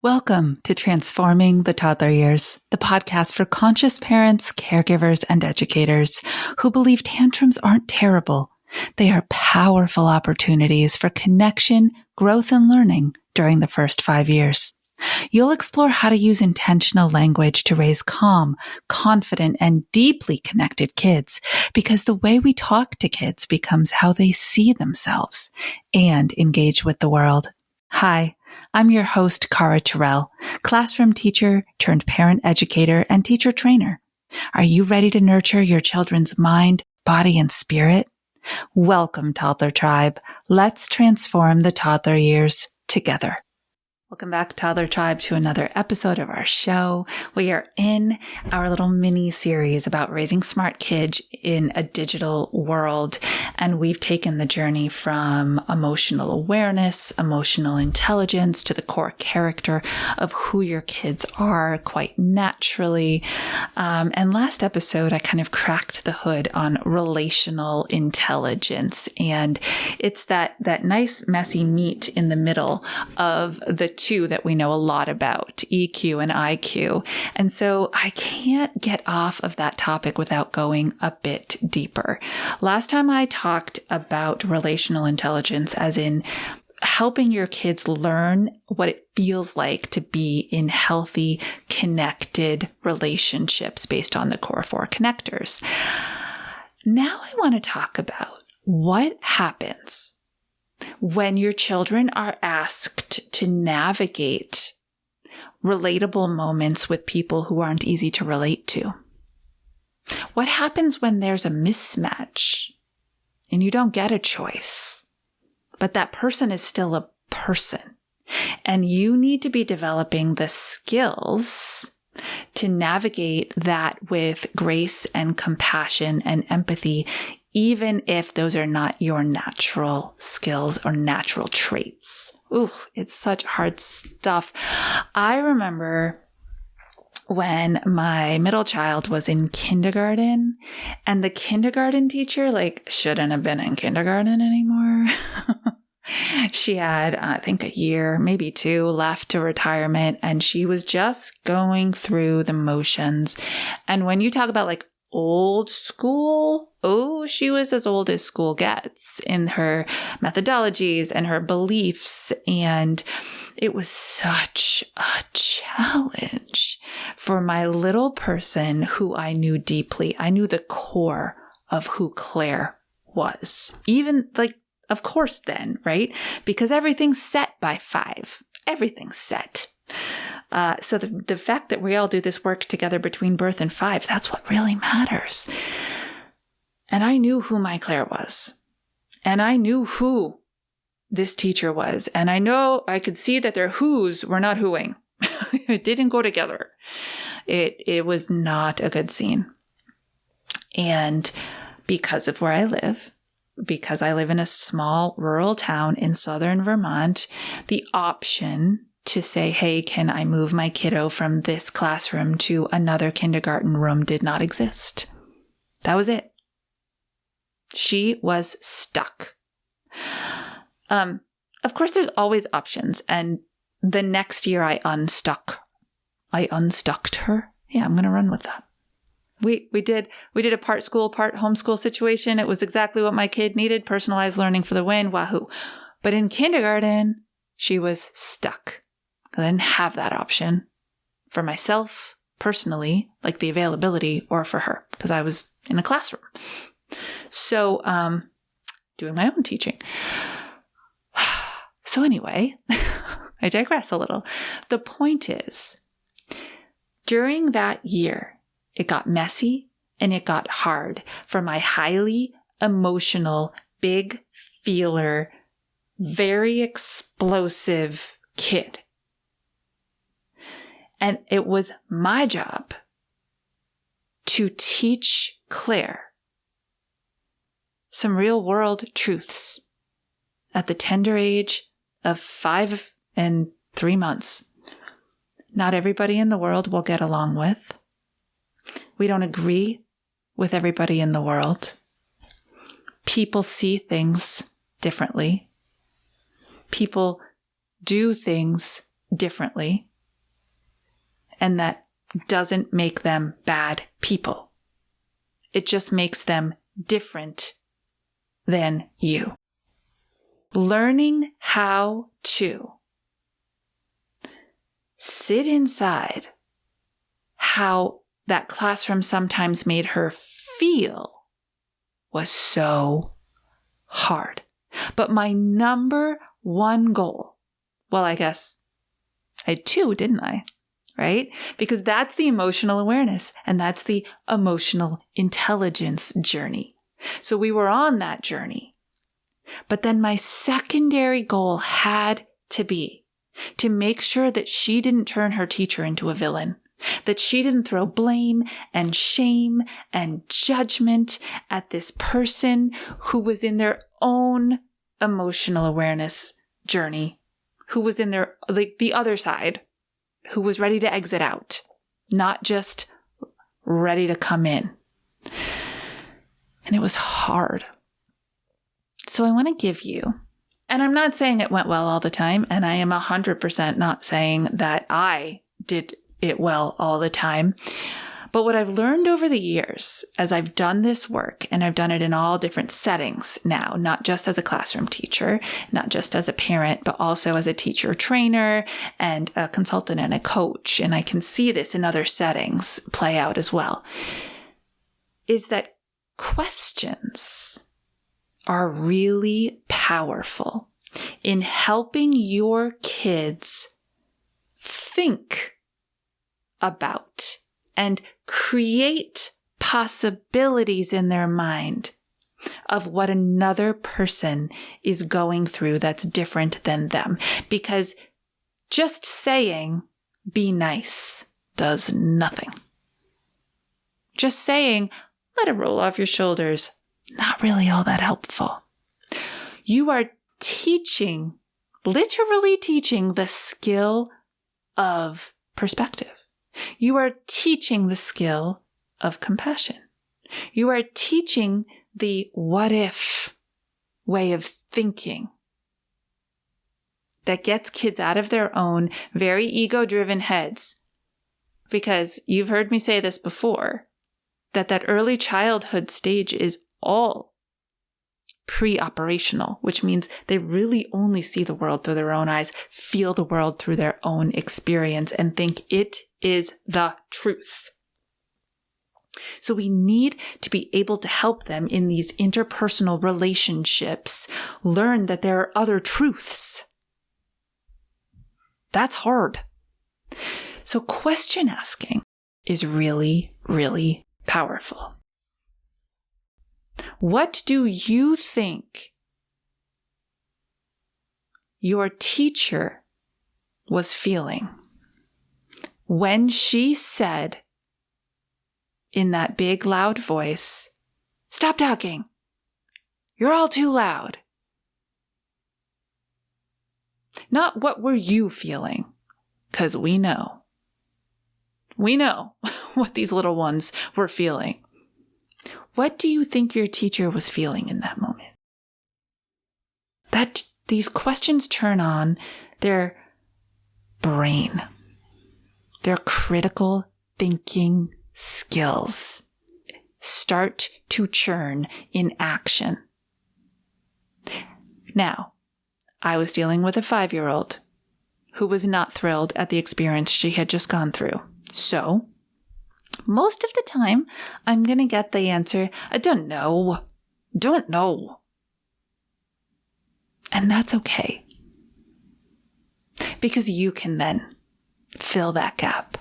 Welcome to Transforming the Toddler Years, the podcast for conscious parents, caregivers, and educators who believe tantrums aren't terrible. They are powerful opportunities for connection, growth, and learning during the first 5 years. You'll explore how to use intentional language to raise calm, confident, and deeply connected kids, because the way we talk to kids becomes how they see themselves and engage with the world. Hi, I'm your host, Cara Terrell, classroom teacher turned parent educator and teacher trainer. Are you ready to nurture your children's mind, body, and spirit? Welcome, Toddler Tribe. Let's transform the toddler years together. Welcome back, Toddler Tribe, to another episode of our show. We are in our little mini series about raising smart kids in a digital world. And we've taken the journey from emotional awareness, emotional intelligence, to the core character of who your kids are quite naturally. And last episode, I kind of cracked the hood on relational intelligence. And it's that nice messy meat in the middle of the two that we know a lot about, EQ and IQ. And so I can't get off of that topic without going a bit deeper. Last time I talked about relational intelligence as in helping your kids learn what it feels like to be in healthy, connected relationships based on the core 4 connectors. Now I want to talk about what happens when your children are asked to navigate relatable moments with people who aren't easy to relate to. What happens when there's a mismatch and you don't get a choice, but that person is still a person, and you need to be developing the skills to navigate that with grace and compassion and empathy, even if those are not your natural skills or natural traits. Ooh, it's such hard stuff. I remember when my middle child was in kindergarten, and the kindergarten teacher shouldn't have been in kindergarten anymore. She had, I think, a year, maybe 2 left to retirement, and she was just going through the motions. And when you talk about old school, she was as old as school gets in her methodologies and her beliefs. And it was such a challenge for my little person who I knew deeply. I knew the core of who Claire was. Even of course then, right? Because everything's set by 5. Everything's set. So the fact that we all do this work together between birth and 5, that's what really matters. And I knew who my Claire was. And I knew who this teacher was. And I could see that their who's were not whoing. It didn't go together. It was not a good scene. And because of where I live, because I live in a small rural town in southern Vermont, the option to say, hey, can I move my kiddo from this classroom to another kindergarten room did not exist. That was it. She was stuck. Of course, there's always options. And the next year I unstuck her. Yeah, I'm going to run with that. We did a part school, part homeschool situation. It was exactly what my kid needed. Personalized learning for the win. Wahoo. But in kindergarten, she was stuck. I didn't have that option for myself personally, like the availability, or for her, because I was in a classroom. So, doing my own teaching. So anyway, I digress a little. The point is, during that year, it got messy and it got hard for my highly emotional, big feeler, very explosive kid. And it was my job to teach Claire some real world truths at the tender age of 5 and 3 months. Not everybody in the world will get along with. We don't agree with everybody in the world. People see things differently. People do things differently. And that doesn't make them bad people. It just makes them different than you. Learning how to sit inside how that classroom sometimes made her feel was so hard. But my number one goal, well, I guess I had two, didn't I? Right? Because that's the emotional awareness and that's the emotional intelligence journey. So we were on that journey. But then my secondary goal had to be to make sure that she didn't turn her teacher into a villain, that she didn't throw blame and shame and judgment at this person who was in their own emotional awareness journey, who was in their, like the other side, who was ready to exit out, not just ready to come in. And it was hard. So I want to give you, and I'm not saying it went well all the time, and I am 100% not saying that I did it well all the time. But what I've learned over the years as I've done this work, and I've done it in all different settings now, not just as a classroom teacher, not just as a parent, but also as a teacher trainer and a consultant and a coach, and I can see this in other settings play out as well, is that questions are really powerful in helping your kids think about and create possibilities in their mind of what another person is going through that's different than them. Because just saying, be nice, does nothing. Just saying, let it roll off your shoulders, not really all that helpful. You are teaching, literally teaching the skill of perspective. You are teaching the skill of compassion. You are teaching the what if way of thinking that gets kids out of their own very ego-driven heads. Because you've heard me say this before, that early childhood stage is all pre-operational, which means they really only see the world through their own eyes, feel the world through their own experience, and think it is the truth. So we need to be able to help them in these interpersonal relationships learn that there are other truths. That's hard. So question asking is really, really powerful. What do you think your teacher was feeling when she said in that big loud voice, "Stop talking. You're all too loud"? Not what were you feeling, because we know what these little ones were feeling. What do you think your teacher was feeling in that moment? That these questions turn on their brain, their critical thinking skills start to churn in action. Now, I was dealing with a 5-year-old who was not thrilled at the experience she had just gone through. So, most of the time, I'm going to get the answer, I don't know. And that's okay. Because you can then fill that gap.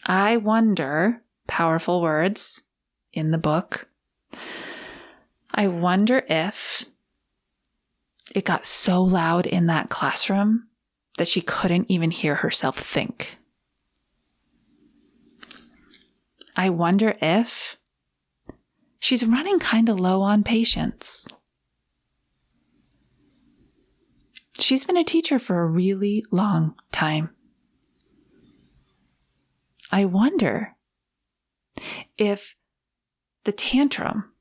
I wonder, powerful words in the book, I wonder if it got so loud in that classroom that she couldn't even hear herself think. I wonder if she's running kind of low on patience. She's been a teacher for a really long time. I wonder if the tantrum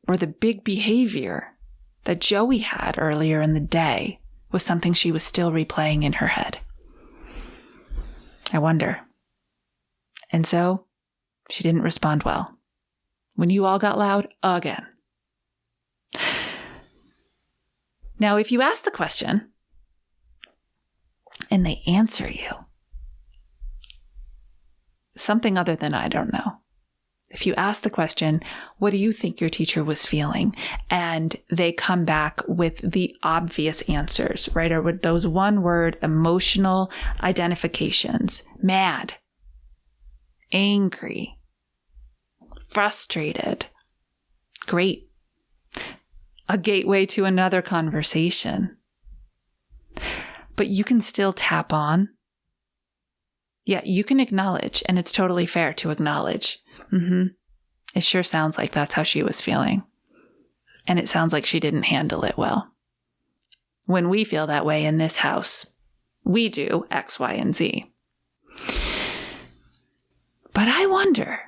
or the big behavior that Joey had earlier in the day was something she was still replaying in her head. I wonder. And so she didn't respond well when you all got loud again. Now, if you ask the question and they answer you something other than I don't know, if you ask the question, what do you think your teacher was feeling? And they come back with the obvious answers, right? Or with those one word emotional identifications: mad, angry, frustrated. Great. A gateway to another conversation. But you can still tap on. Yeah, you can acknowledge, and it's totally fair to acknowledge. It sure sounds like that's how she was feeling. And it sounds like she didn't handle it well. When we feel that way in this house, we do X, Y, and Z. But I wonder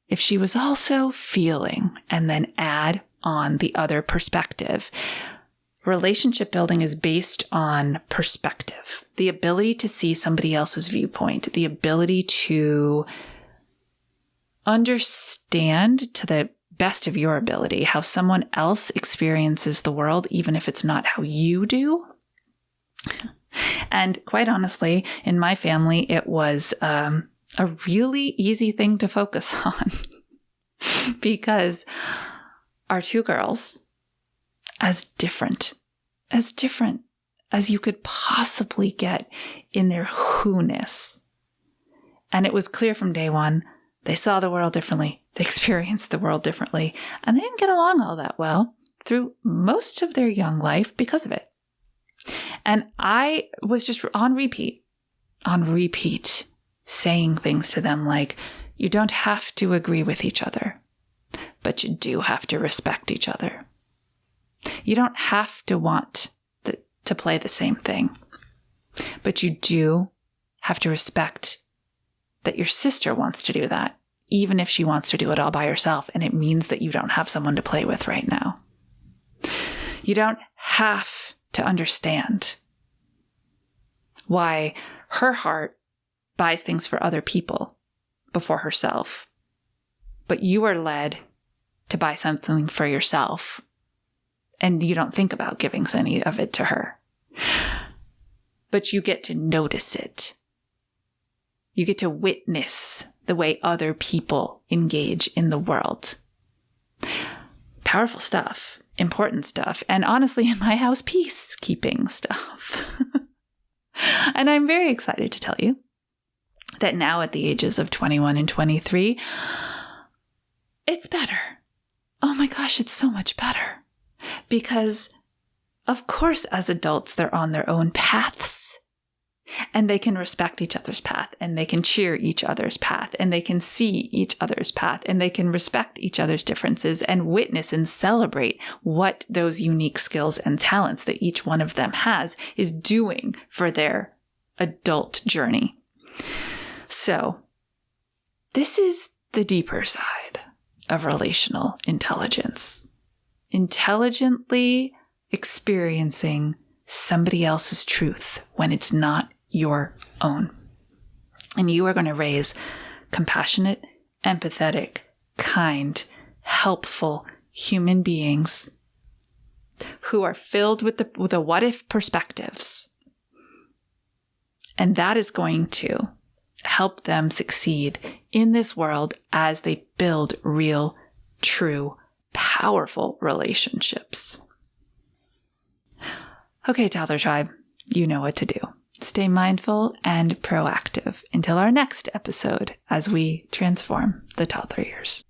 if she was also feeling, and then add on the other perspective. Relationship building is based on perspective, the ability to see somebody else's viewpoint, the ability to understand to the best of your ability how someone else experiences the world, even if it's not how you do. And quite honestly, in my family, it was a really easy thing to focus on because our two girls, as different as you could possibly get in their who-ness. And it was clear from day one, they saw the world differently. They experienced the world differently. And they didn't get along all that well through most of their young life because of it. And I was just on repeat, saying things to them like, you don't have to agree with each other, but you do have to respect each other. You don't have to want to play the same thing, but you do have to respect that your sister wants to do that, even if she wants to do it all by herself, and it means that you don't have someone to play with right now. You don't have to understand why her heart buys things for other people before herself, but you are led to buy something for yourself, and you don't think about giving any of it to her. But you get to notice it. You get to witness the way other people engage in the world. Powerful stuff, important stuff, and honestly, in my house, peacekeeping stuff. And I'm very excited to tell you that now at the ages of 21 and 23, it's better. Oh my gosh, it's so much better. Because, of course, as adults, they're on their own paths. And they can respect each other's path, and they can cheer each other's path, and they can see each other's path, and they can respect each other's differences and witness and celebrate what those unique skills and talents that each one of them has is doing for their adult journey. So, this is the deeper side of relational intelligence. Intelligently experiencing somebody else's truth when it's not your own. And you are going to raise compassionate, empathetic, kind, helpful human beings who are filled with the what if perspectives. And that is going to help them succeed in this world as they build real, true, powerful relationships. Okay, Toddler Tribe, you know what to do. Stay mindful and proactive until our next episode as we transform the toddler years.